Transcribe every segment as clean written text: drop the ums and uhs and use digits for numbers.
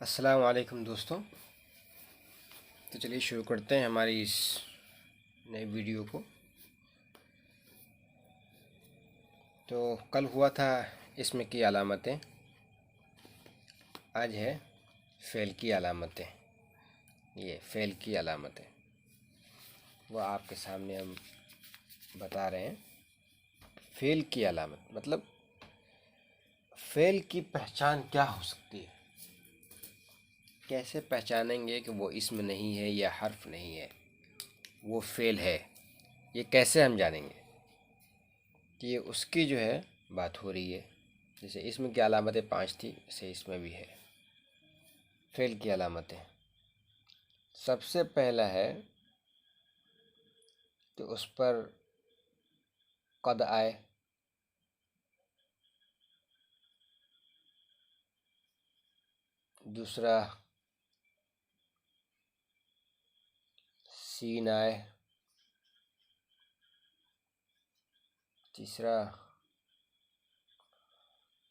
अस्सलाम वालेकुम दोस्तों। तो चलिए शुरू करते हैं हमारी इस नई वीडियो को। तो कल हुआ था इसम की अलामतें, आज है फ़ेल की अलामतें। ये फ़ेल की अलामतें वो आपके सामने हम बता रहे हैं। फ़ेल की अलामत मतलब फ़ेल की पहचान क्या हो सकती है, कैसे पहचानेंगे कि वो इसम नहीं है या हर्फ नहीं है, वो फ़ेल है, ये कैसे हम जानेंगे कि ये उसकी जो है बात हो रही है। जैसे इसम की अलामतें 5 थी, वैसे इसमें भी है फ़ेल की अलामतें। सबसे पहला है कि उस पर कद आए, दूसरा सीन आए, तीसरा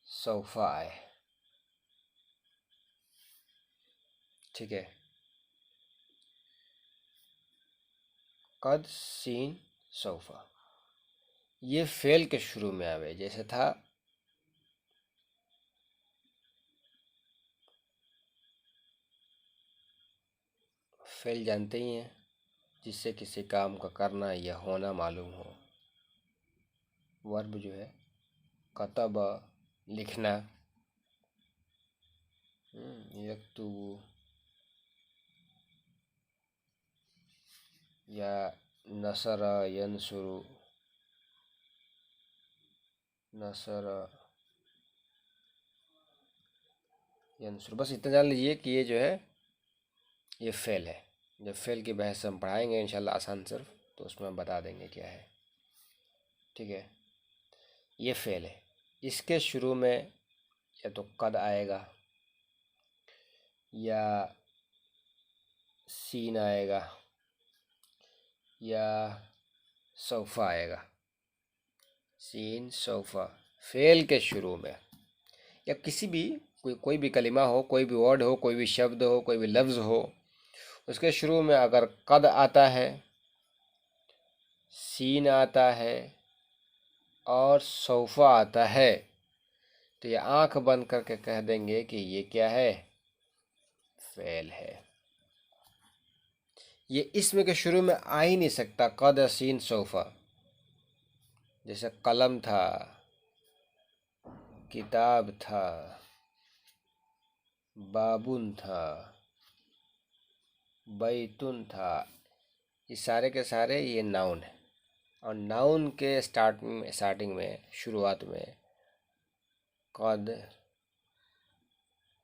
सौफा आए। ठीक है, कद सीन सौफा ये फ़ेल के शुरू में आवे। जैसे था फ़ेल जानते ही हैं, जिससे किसी काम का करना या होना मालूम हो। वर्ब जो है कतब लिखना, यक्तुबु या नसर यंसुरु, नसर यंसुरु। बस इतना जान लीजिए कि ये जो है ये फ़ेल है। जब फ़ेल की बहस हम पढ़ाएंगे इंशाल्लाह आसान सिर्फ, तो उसमें हम बता देंगे क्या है। ठीक है, ये फ़ेल है। इसके शुरू में या तो कद आएगा या सीन आएगा या सौफा आएगा। सीन सौफा फ़ेल के शुरू में, या किसी भी कोई भी कलिमा हो, कोई भी वर्ड हो, कोई भी शब्द हो, कोई भी लफ्ज़ हो, उसके शुरू में अगर कद आता है, सीन आता है और सौफा आता है, तो ये आंख बंद करके कह देंगे कि ये क्या है, फ़ेल है। ये इसम के शुरू में आ ही नहीं सकता, कद सीन सौफा। जैसे कलम था, किताब था, बाबुन था, बैतुन था, ये सारे के सारे ये नाउन है। और नाउन के स्टार्टिंग में शुरुआत में कद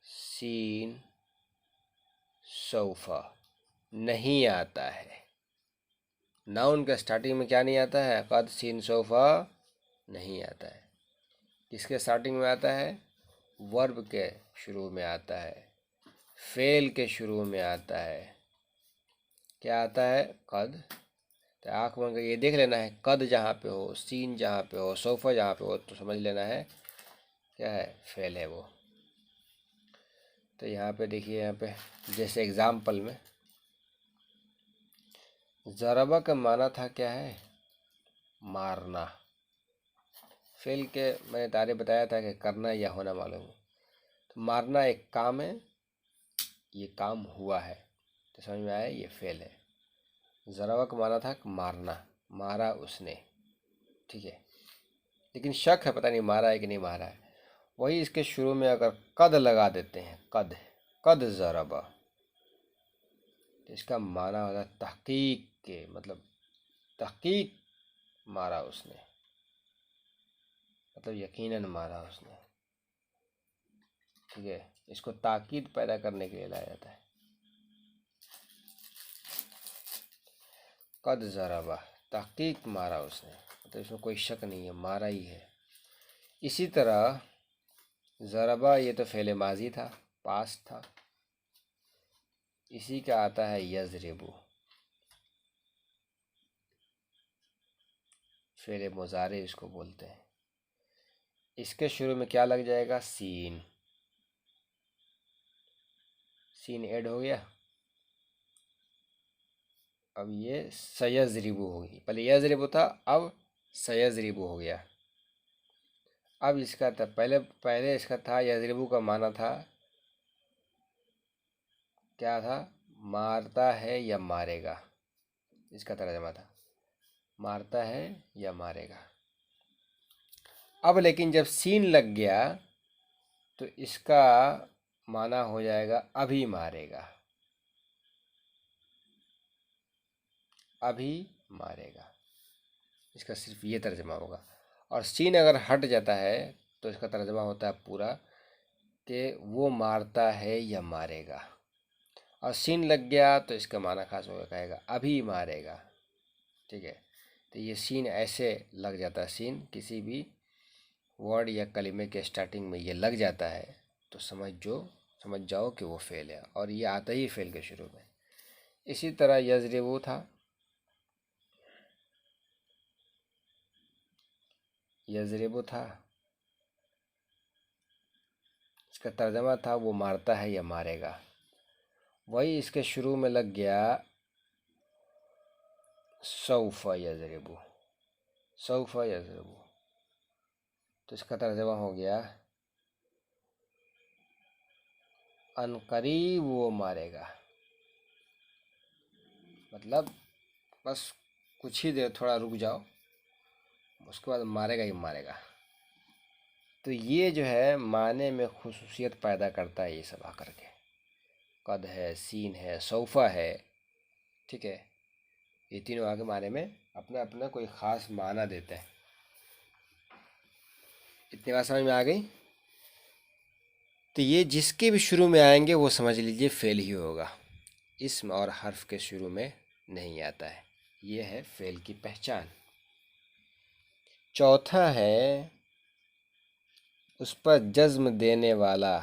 सीन सौफा नहीं आता है। नाउन के स्टार्टिंग में क्या नहीं आता है, कद सीन सौफा नहीं आता है। किसके स्टार्टिंग में आता है, वर्ब के शुरू में आता है, फ़ेल के शुरू में आता है। क्या आता है, कद। तो आँख बंद करके ये देख लेना है, कद जहाँ पे हो, सीन जहाँ पे हो, सोफ़ा जहाँ पे हो, तो समझ लेना है क्या है, फ़ेल है वो। तो यहाँ पे देखिए, यहाँ पे जैसे एग्ज़ाम्पल में ज़रबा का माना था क्या है, मारना। फ़ेल के मैंने तारे बताया था कि करना या होना मालूम हो। तो मारना एक काम है, ये काम हुआ है, तो समझ में आया ये फ़ेल है। ज़रबा का माना था मारना, मारा उसने। ठीक है, लेकिन शक है, पता नहीं मारा है कि नहीं मारा है। वही इसके शुरू में अगर कद लगा देते हैं, कद, कद ज़रबा, तो इसका माना होता है तहकीक के, मतलब तहकीक मारा उसने, मतलब यकीनन मारा उसने। ठीक है, इसको ताकीद पैदा करने के लिए लाया जाता है। कद ज़रबा, तहकीक मारा उसने, मतलब इसमें कोई शक नहीं है, मारा ही है। इसी तरह ज़रबा ये तो फ़ेल माजी था, पास्ट था। इसी का आता है यज़रिबु, फ़ेल मुज़ारे इसको बोलते हैं। इसके शुरू में क्या लग जाएगा, सीन। सीन ऐड हो गया। अब ये सयज़रिबु होगी, पहले यज़रिबु था, अब सयज़रिबु हो गया। अब इसका था, पहले पहले इसका था यज़रिबु का माना था, क्या था, मारता है या मारेगा, इसका तर्जमा था मारता है या मारेगा। अब लेकिन जब सीन लग गया तो इसका माना हो जाएगा अभी मारेगा, अभी मारेगा, इसका सिर्फ ये तर्जमा होगा। और सीन अगर हट जाता है तो इसका तर्जमा होता है पूरा कि वो मारता है या मारेगा। और सीन लग गया तो इसका माना खास होगा, कहेगा अभी मारेगा। ठीक है, तो ये सीन ऐसे लग जाता है, सीन किसी भी वर्ड या कलिमे के स्टार्टिंग में ये लग जाता है तो समझ जाओ कि वो फेल है, और ये आता ही फेल के शुरू में। इसी तरह यज़रिबु था, यज़रिबु था, इसका तर्जमा था वो मारता है या मारेगा। वही इसके शुरू में लग गया सौफ यज़रिबु, सौफ यज़रिबु, तो इसका तर्जमा हो गया अनकरीब वो मारेगा। मतलब बस कुछ ही देर थोड़ा रुक जाओ, उसके बाद मारेगा ही मारेगा। तो ये जो है माने में खुसूसियत पैदा करता है ये सब आकर के। कद है, सीन है, सौफा है, ठीक है, ये तीनों आगे माने में अपना अपना कोई ख़ास माना देते हैं। इतनी बात समझ में आ गई? तो ये जिसके भी शुरू में आएंगे वो समझ लीजिए फेल ही होगा, इसम और हर्फ के शुरू में नहीं आता है। ये है फेल की पहचान। चौथा है उस पर जज्म देने वाला।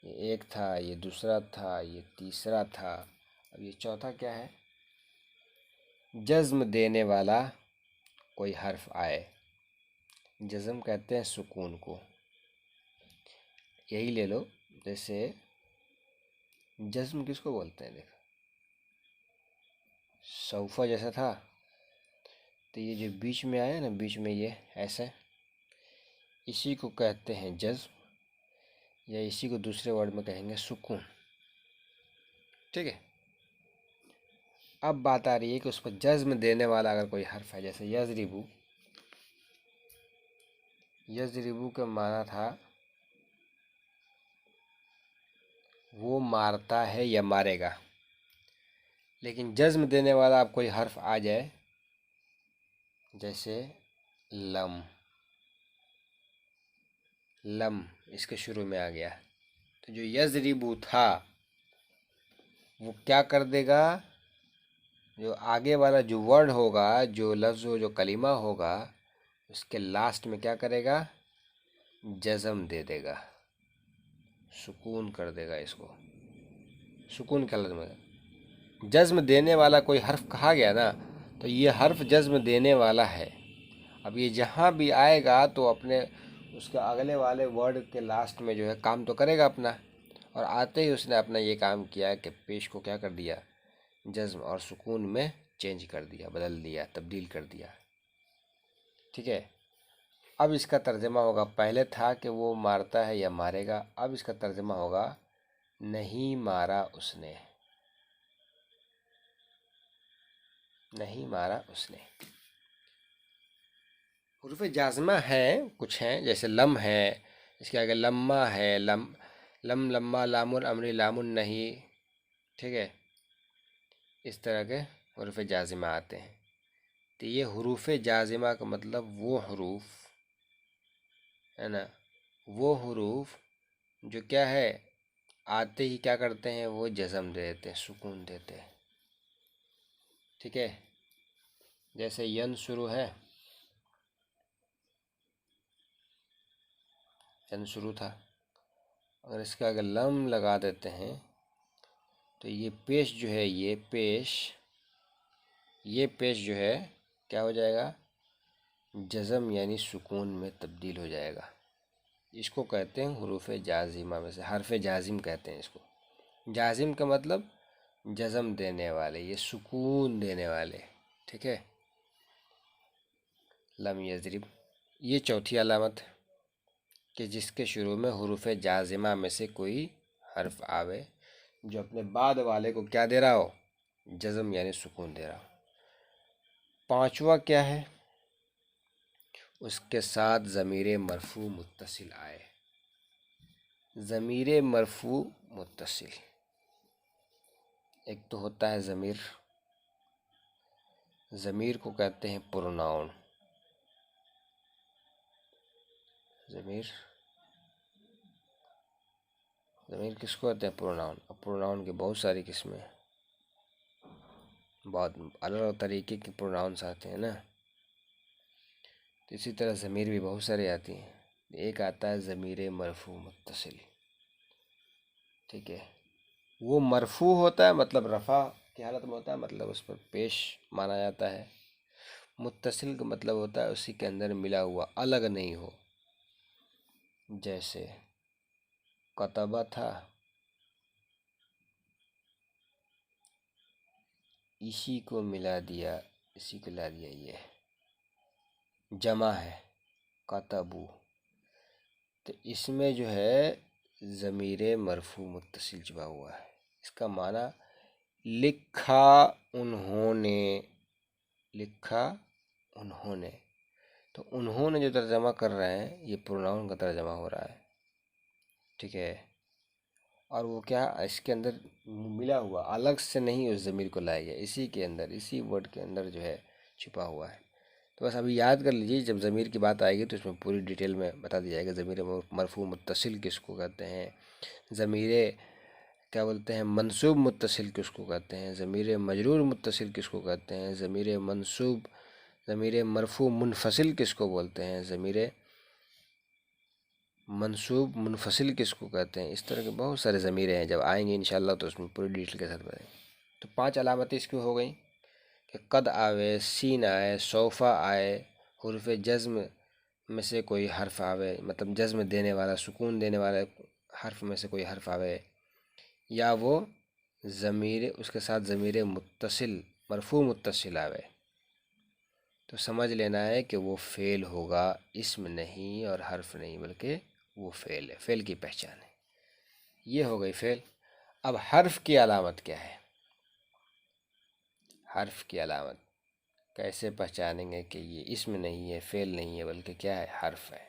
ये एक था, ये दूसरा था, ये तीसरा था, अब ये चौथा क्या है, जज्म देने वाला कोई हर्फ आए। जज्म कहते हैं सुकून को, यही ले लो। जैसे जज्म किसको बोलते हैं, देखो सौफा जैसा था, तो ये जो बीच में आया ना, बीच में ये ऐसे, इसी को कहते हैं जज्म, या इसी को दूसरे वर्ड में कहेंगे सुकून। ठीक है, अब बात आ रही है कि उस पर जज्म देने वाला अगर कोई हर्फ है, जैसे यज़रिबु, यज़रिबु का माना था वो मारता है या मारेगा। लेकिन जज्म देने वाला अब कोई हर्फ आ जाए, जैसे लम, लम इसके शुरू में आ गया, तो जो यज़रिबु था वो क्या कर देगा, जो आगे वाला जो वर्ड होगा, जो लफ्ज़ हो, जो कलिमा होगा, उसके लास्ट में क्या करेगा, जज़म दे देगा, सुकून कर देगा इसको। सुकून का लफ्ज़ में जज्म देने वाला कोई हर्फ कहा गया ना, तो ये हर्फ जज्म देने वाला है। अब ये जहाँ भी आएगा तो अपने उसके अगले वाले वर्ड के लास्ट में जो है काम तो करेगा अपना, और आते ही उसने अपना ये काम किया कि पेश को क्या कर दिया, जज्म और सुकून में चेंज कर दिया, बदल दिया, तब्दील कर दिया। ठीक है, अब इसका तर्जमा होगा, पहले था कि वो मारता है या मारेगा, अब इसका तर्जमा होगा नहीं मारा उसने, नहीं मारा उसने। हुरूफ जाज़िमा हैं, कुछ हैं, जैसे लम है, इसके आगे लम्मा है, लम लम लम्मा लामुन अमरी लामुन नहीं। ठीक है, इस तरह के हुरूफ जाज़िमा आते हैं। तो ये हुरूफ जाज़िमा का मतलब वो हरूफ है ना, वो हरूफ जो क्या है, आते ही क्या करते हैं, वो जज़म दे देते हैं, सुकून देते हैं। ठीक है, जैसे यन शुरू है, यन शुरू था, अगर इसके आगे लम लगा देते हैं तो ये पेश जो है, ये पेश जो है क्या हो जाएगा, जज़म यानी सुकून में तब्दील हो जाएगा। इसको कहते हैं हुरूफ जाजिमा में से, हरफ जाजिम कहते हैं इसको। जाजिम का मतलब जज़म देने वाले, ये सुकून देने वाले, ठीक है। लम यजरिब, ये चौथी अलामत है कि जिसके शुरू में हुरूफ जाजिमा में से कोई हर्फ आवे जो अपने बाद वाले को क्या दे रहा हो, जज़म यानी सुकून दे रहा हो। पांचवा क्या है, उसके साथ ज़मीर मरफू मुत्तसिल आए। ज़मीर मरफू मुत्तसिल, एक तो होता है ज़मीर, ज़मीर को कहते हैं प्रोनाउन। ज़मीर, ज़मीर किसको कहते हैं, प्रोनाउन। अब प्रोनाउन की बहुत सारी किस्में, बहुत अलग अलग तरीके के प्रोनाउंस आते हैं ना। तो इसी तरह ज़मीर भी बहुत सारे आती हैं। एक आता है ज़मीर मरफू मुत्तसिल, ठीक है। वो मरफू होता है मतलब रफ़ा की हालत में होता है, मतलब उस पर पेश माना जाता है। मुत्तसिल का मतलब होता है उसी के अंदर मिला हुआ, अलग नहीं हो। जैसे कतबा था, इसी को मिला दिया, इसी को ला दिया, ये जमा है कतबू, तो इसमें जो है ज़मीर मरफू मुत्तसिल जुड़ा हुआ है। इसका माना लिखा उन्होंने, लिखा उन्होंने, तो उन्होंने जो तर्जमा कर रहे हैं ये प्रोनाउन का तर्जमा हो रहा है, ठीक है। और वो क्या, इसके अंदर मिला हुआ, अलग से नहीं उस ज़मीर को लाया गया, इसी के अंदर, इसी वर्ड के अंदर जो है छुपा हुआ है। तो बस अभी याद कर लीजिए, जब ज़मीर की बात आएगी तो इसमें पूरी डिटेल में बता दिया जाएगा। ज़मीर मरफू मुत्तसिल किसको कहते हैं, ज़मीर क्या बोलते हैं मंसूब मुत्तसिल किसको कहते हैं, ज़मीर मजरूर मुत्तसिल किसको कहते हैं, ज़मीर मंसूब, ज़मीर मरफू मुनफसिल किसको बोलते हैं, ज़मीर मंसूब मुनफसिल किसको कहते हैं। इस तरह के बहुत सारे ज़मीरें हैं, जब आएंगे इंशाल्लाह तो उसमें पूरी डिटेल के साथ बताएंगे। तो 5 अलामतें इसकी हो गई कि कद आवे, सीन आए, सौफ़ा आए, हुरूफ जज़्म में से कोई हर्फ आवे, मतलब जज़्म देने वाला, सुकून देने वाला हर्फ में से कोई हर्फ आवे, या वो ज़मीर, उसके साथ ज़मीर मुत्तसिल मरफू मुत्तसिल आवे, तो समझ लेना है कि वो फ़ेल होगा, इस्म नहीं और हर्फ नहीं, बल्कि वो फ़ेल है, फ़ेल की पहचान है। ये हो गई फ़ेल। अब हर्फ की अलामत क्या है, हर्फ की अलामत कैसे पहचानेंगे कि ये इस्म नहीं है, फ़ेल नहीं है, बल्कि क्या है, हर्फ है।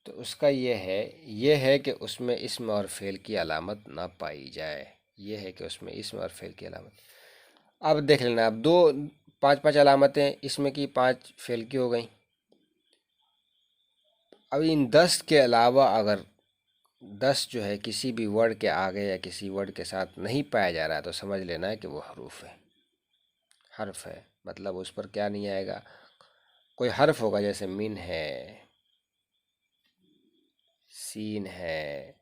तो उसका ये है कि उसमें इस्म और फ़ेल की अलामत ना पाई जाए। ये है कि उसमें इस्म और फ़ेल की अलामत। अब देख लेना, अब 5 अलामतें इसमें की, 5 फ़ेल की हो गई। अब इन 10 के अलावा अगर 10 जो है किसी भी वर्ड के आगे या किसी वर्ड के साथ नहीं पाया जा रहा है तो समझ लेना है कि वो हरूफ है, हर्फ है। मतलब उस पर क्या नहीं आएगा, कोई हर्फ होगा, जैसे मिन है, सीन है,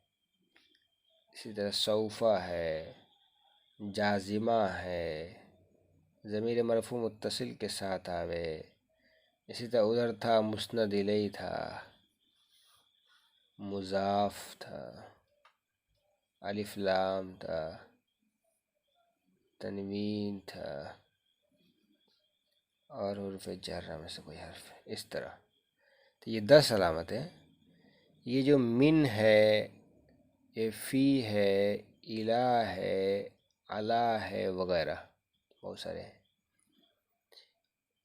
इसी तरह सौफ़ा है, जाजिमा है, ज़मीर मरफू मुत्तसिल के साथ आवे। इसी तरह उधर था मुस्नद इलैहि था, मुज़ाफ था, अलिफ लाम था, तनवीन था, और हुरूफ जर्रा में से कोई हर्फ है, इस तरह। तो ये 10 अलामतें, ये जो मिन है, ये फ़ी है, इला है, अला है, वगैरह बहुत सारे हैं।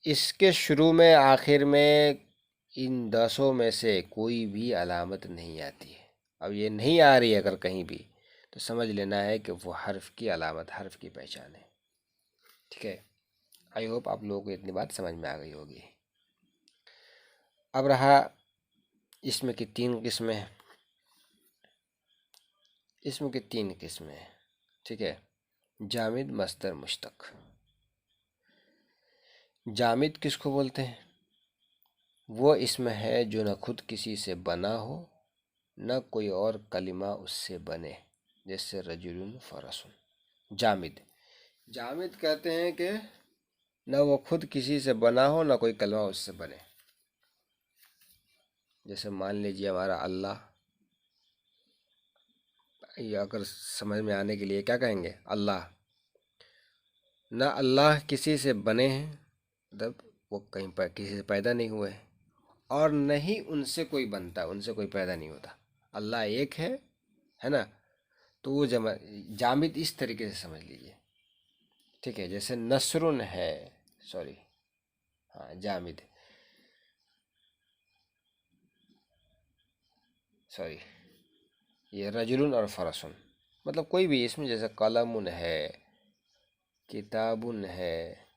इसके शुरू में, आखिर में, इन 10 में से कोई भी अलामत नहीं आती है। अब ये नहीं आ रही है अगर कहीं भी, तो समझ लेना है कि वो हर्फ की अलामत, हर्फ की पहचान है, ठीक है। आई होप आप लोगों को इतनी बात समझ में आ गई होगी। अब रहा इसमें की 3 किस्में, इसमें की 3 किस्में, ठीक है। जामिद, मस्दर, मुश्तक। जामिद किसको बोलते हैं, वो इसम है जो न खुद किसी से बना हो, न कोई और कलिमा उससे बने, जैसे रजुलन फरसुन। जामिद, जामिद कहते हैं कि न वो खुद किसी से बना हो, न कोई कलमा उससे बने। जैसे मान लीजिए हमारा अल्लाह, ये अगर समझ में आने के लिए क्या कहेंगे, अल्लाह। ना अल्लाह किसी से बने हैं, मतलब वो कहीं पर किसी से पैदा नहीं हुए हैं, और नहीं उनसे कोई बनता, उनसे कोई पैदा नहीं होता। अल्लाह एक है ना। तो वो जामिद इस तरीके से समझ लीजिए, ठीक है। जैसे नसरुन है, सॉरी, हाँ जामिद, सॉरी, ये रजुलन और फरसुन, मतलब कोई भी इसमें, जैसे कलमुन है, किताबुन है,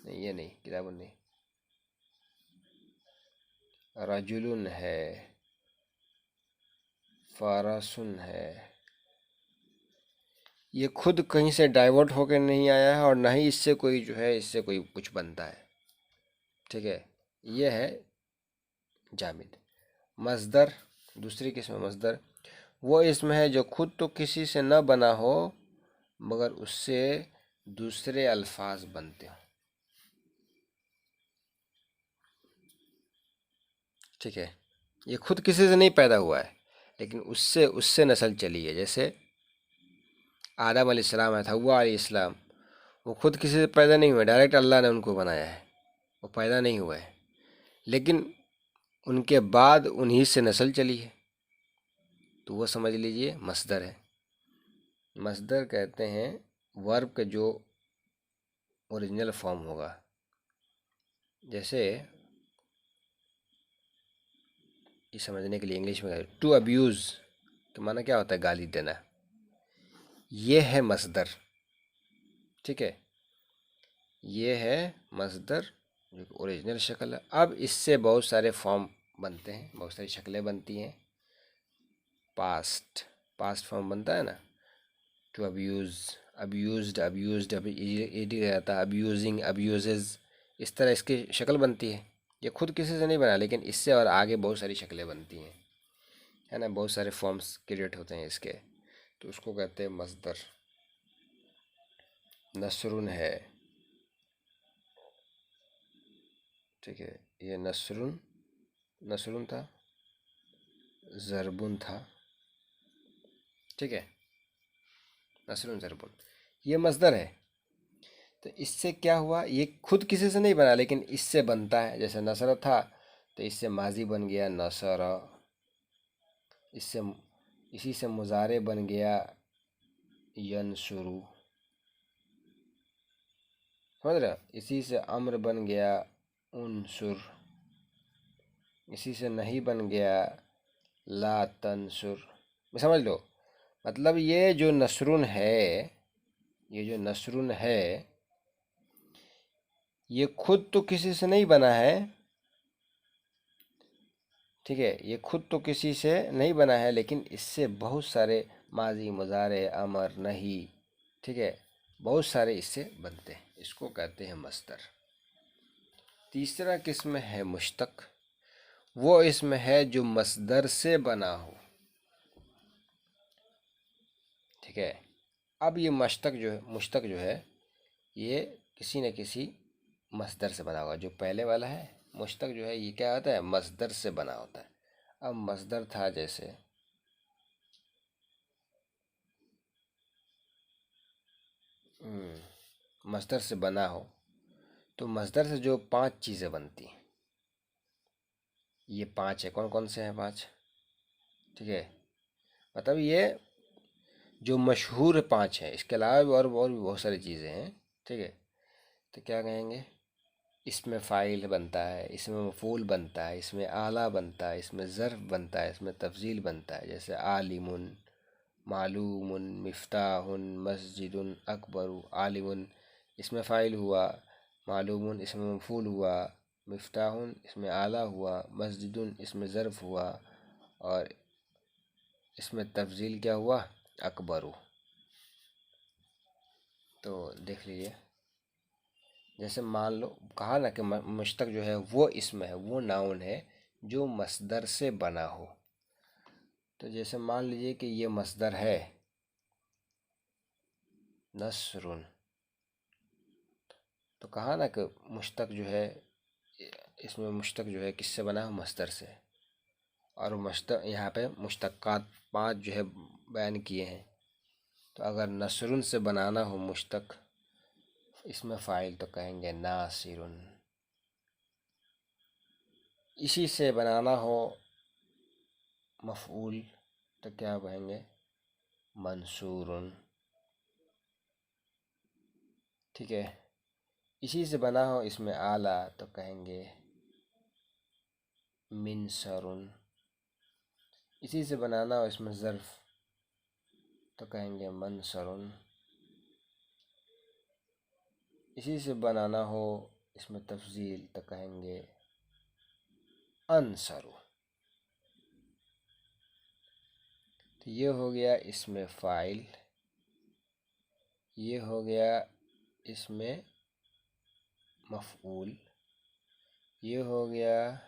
नहीं ये नहीं, किताबुन नहीं, रजुलन है, फरसुन है, ये खुद कहीं से डाइवर्ट होकर नहीं आया है, और ना ही इससे कोई जो है, इससे कोई कुछ बनता है, ठीक है। ये है जामिद। मस्दर, दूसरी किस्म मस्दर, वो इसमें है जो खुद तो किसी से न बना हो, मगर उससे दूसरे अल्फाज बनते हो, ठीक है। ये खुद किसी से नहीं पैदा हुआ है, लेकिन उससे उससे नस्ल चली है। जैसे आदम अलैहिस्सलाम है, हव्वा अलैहिस्सलाम, वो खुद किसी से पैदा नहीं हुए, डायरेक्ट अल्लाह ने उनको बनाया है, वो पैदा नहीं हुए हैं, लेकिन उनके बाद उन्हीं से नस्ल चली है, तो वो समझ लीजिए मस्दर है। मस्दर कहते हैं वर्ब का जो ओरिजिनल फॉर्म होगा। जैसे ये समझने के लिए इंग्लिश में टू अब्यूज़, तो माना क्या होता है, गाली देना, ये है मस्दर, ठीक है। ये है मस्दर, जो ओरिजिनल शक्ल है। अब इससे बहुत सारे फॉर्म बनते हैं, बहुत सारी शक्लें बनती हैं। पास्ट, पास्ट फॉर्म बनता है ना, टू अब्यूज़, अब्यूज़्ड, अब्यूज़्ड, अभी ईडी रहता है, अब्यूजिंग, अब्यूजेज, इस तरह इसकी शक्ल बनती है। ये खुद किसी से नहीं बना, लेकिन इससे और आगे बहुत सारी शक्लें बनती हैं, है ना, बहुत सारे फॉर्म्स क्रिएट होते हैं इसके, तो उसको कहते हैं मस्दर। नसरुन है, ठीक है, ये नसरुन, नसरुन था, ज़रबुन था, ठीक है, नसरुन ज़रबुन, ये मस्दर है। तो इससे क्या हुआ, ये खुद किसी से नहीं बना, लेकिन इससे बनता है। जैसे नसर था, तो इससे माजी बन गया नसर, इससे, इसी से मुजारे बन गया यनसुरु, समझ रहे हो, इसी से अम्र बन गया उनसुर, इसी से नहीं बन गया ला तंसुर, समझ लो। मतलब ये जो नसरुन है, ये जो नसरुन है, ये खुद तो किसी से नहीं बना है, ठीक है, ये खुद तो किसी से नहीं बना है, लेकिन इससे बहुत सारे माजी, मुजारे, अमर, नहीं, ठीक है, बहुत सारे इससे बनते हैं, इसको कहते हैं मस्दर। तीसरा किस्म है मुश्तक, वो इसम है जो मस्दर से बना हो, ठीक है। अब ये मुश्तक जो है, ये किसी न किसी मस्दर से बना होगा। जो पहले वाला है मुश्तक जो है, ये क्या होता है, मस्दर से बना होता है। अब मस्दर था, जैसे मस्दर से बना हो, तो मस्दर से जो 5 चीज़ें बनती हैं, ये 5 है, कौन कौन से हैं 5, ठीक है। मतलब ये जो मशहूर 5 है, इसके अलावा भी और भी बहुत सारी चीज़ें हैं, ठीक है। तो क्या कहेंगे, इसमें फ़ाइल बनता है, इसमें मफ़ूल बनता है, इसमें आला बनता है, इसमें ज़र्फ़ बनता है, इसमें तफ़ज़ील बनता है। जैसे आलिमुन, मालूमुन, मिफ्ताहुन, मस्जिदुन, अकबरु, आलिमुन, इसमें फ़ाइल हुआ, मालूमुन इसमें मफ़ूल हुआ, मिफ्ताहुन इसमें आला हुआ, मस्जिदुन इसमें ज़र्फ़ हुआ, और इसमें तफ़ज़ील क्या हुआ, अकबरु। तो देख लीजिए, जैसे मान लो कहा ना कि मुश्तक जो है वो इसम है, वो नाउन है जो मस्दर से बना हो। तो जैसे मान लीजिए कि ये मस्दर है नसरुन, तो कहा ना कि मुश्तक जो है इसमें मुश्तक जो है किससे बना है, मस्दर से। और मुश्तक यहाँ पे मुश्तक़ात 5 जो है बयान किए हैं। तो अगर नसरुन से बनाना हो मुश्तक इसमें फ़ाइल तो कहेंगे नासिरुन। इसी से बनाना हो मफ़ऊल तो क्या कहेंगे, मंसूरुन। ठीक है। इसी से बना हो इसमें आला तो कहेंगे मिनसरुन। इसी से बनाना हो इसमें ज़र्फ़ तो कहेंगे मनसरुन। इसी से बनाना हो इसमें तफ़ज़ील तो कहेंगे अनसरु। तो ये हो गया इसमें फ़ाइल, ये हो गया इसमें मफ़ऊल, ये हो गया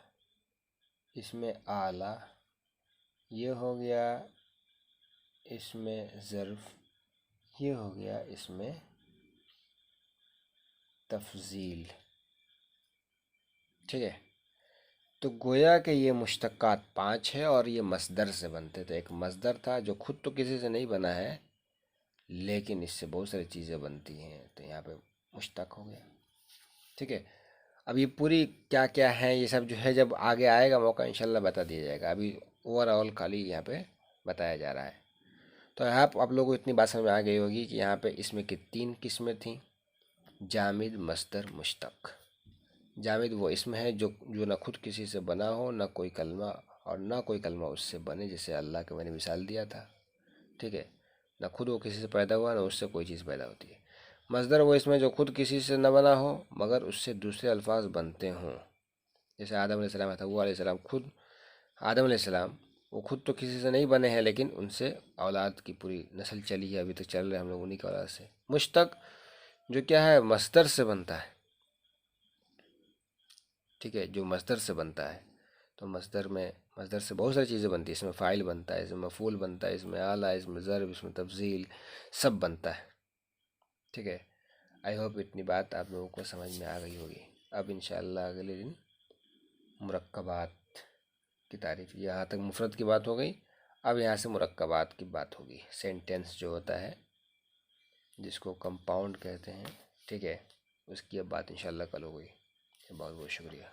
इसमें आला, ये हो गया इसमें ज़र्फ़, ये हो गया इसमें तफ़ज़ील। ठीक है। तो गोया कि ये मुश्तक़ात 5 है और ये मस्दर से बनते थे। एक मस्दर था जो खुद तो किसी से नहीं बना है लेकिन इससे बहुत सारी चीज़ें बनती हैं, तो यहाँ पे मुश्तक़ हो गया। ठीक है। अब ये पूरी क्या क्या है ये सब जो है जब आगे आएगा मौका इंशाल्लाह बता दिया जाएगा। अभी ओवरऑल खाली यहाँ पे बताया जा रहा है। तो आप लोगों को इतनी बात समझ में आ गई होगी कि यहाँ पे इसमें की 3 किस्में थी, जामिद, मस्दर, मुश्तक़। जामिद वो इसम है जो ना खुद किसी से बना हो, ना कोई कलमा और ना कोई कलमा उससे बने, जैसे अल्लाह के मैंने मिसाल दिया था। ठीक है। ना खुद वो किसी से पैदा हुआ ना उससे कोई चीज़ पैदा होती है। मस्दर वो इसमें जो खुद किसी से न बना हो मगर उससे दूसरे अल्फाज बनते हों। जैसे आदम अलैहिस्सलाम था, वो अलैहिस्सलाम खुद आदम अलैहिस्सलाम वो खुद तो किसी से नहीं बने हैं लेकिन उनसे औलाद की पूरी नस्ल चली है, अभी तक चल रहे हैं हम लोग उन्हीं की औलाद से। मुश्तक़ जो क्या है मस्दर से बनता है। ठीक है। जो मस्दर से बनता है तो मस्दर से बहुत सारी चीज़ें बनती है। इसमें फ़ाइल बनता है, इसमें मफ़ूल बनता है, इसमें आला, इसमें ज़र्ब, इसमें तफ़ज़ील सब बनता है। ठीक है। आई होप इतनी बात आप लोगों को समझ में आ गई होगी। अब इंशाअल्लाह अगले दिन मुरक्कबात की तारीफ़, यहाँ तक मुफ़रद की बात हो गई। अब यहाँ से मुरक्कबात की बात होगी। सेंटेंस जो होता है जिसको कंपाउंड कहते हैं, ठीक है, उसकी अब बात इंशाअल्लाह कल हो गई। बहुत बहुत शुक्रिया।